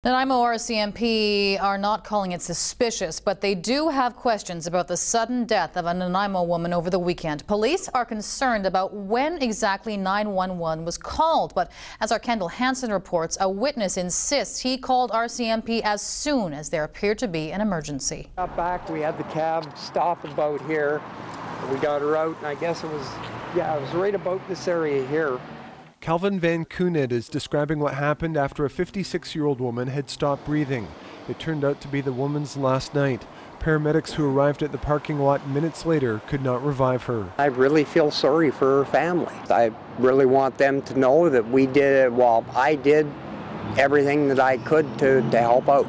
Nanaimo RCMP are not calling it suspicious, but they do have questions about the sudden death of a Nanaimo woman over the weekend. Police are concerned about when exactly 911 was called, but as our Kendall Hansen reports, a witness insists he called RCMP as soon as there appeared to be an emergency. Got back, we had the cab stop about here. We got her out, and I guess it was right about this area here. Calvin Van Koenig is describing what happened after a 56-year-old woman had stopped breathing. It turned out to be the woman's last night. Paramedics who arrived at the parking lot minutes later could not revive her. I really feel sorry for her family. I really want them to know that I did everything that I could to help out.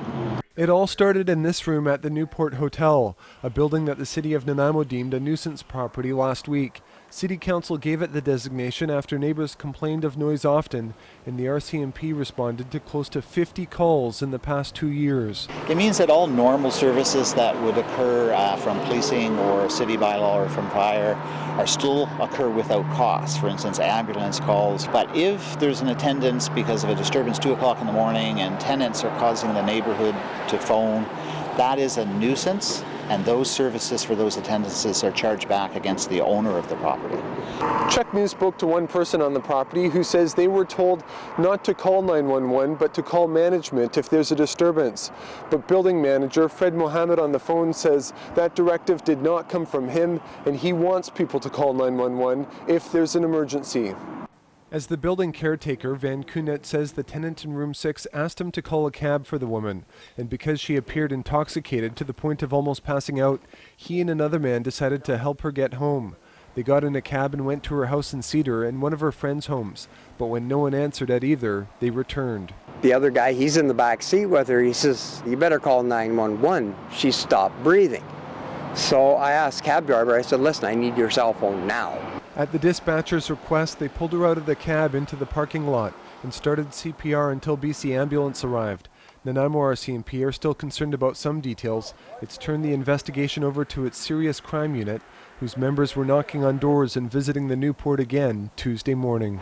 It all started in this room at the Newport Hotel, a building that the city of Nanaimo deemed a nuisance property last week. City Council gave it the designation after neighbors complained of noise often, and the RCMP responded to close to 50 calls in the past 2 years. It means that all normal services that would occur from policing or city bylaw or from fire are still occur without cost. For instance, ambulance calls. But if there's an attendance because of a disturbance 2 o'clock in the morning and tenants are causing the neighborhood to phone, that is a nuisance, and those services for those attendances are charged back against the owner of the property. Check News spoke to one person on the property who says they were told not to call 911 but to call management if there's a disturbance. But building manager Fred Mohammed on the phone says that directive did not come from him, and he wants people to call 911 if there's an emergency. As the building caretaker, Van Koenig says the tenant in room 6 asked him to call a cab for the woman, and because she appeared intoxicated to the point of almost passing out, he and another man decided to help her get home. They got in a cab and went to her house in Cedar and one of her friends' homes, but when no one answered at either, they returned. The other guy, he's in the back seat with her. He says, "You better call 911. She stopped breathing." So I asked cab driver, I said, "Listen, I need your cell phone now." At the dispatcher's request, they pulled her out of the cab into the parking lot and started CPR until BC Ambulance arrived. Nanaimo RCMP are still concerned about some details. It's turned the investigation over to its serious crime unit, whose members were knocking on doors and visiting the Newport again Tuesday morning.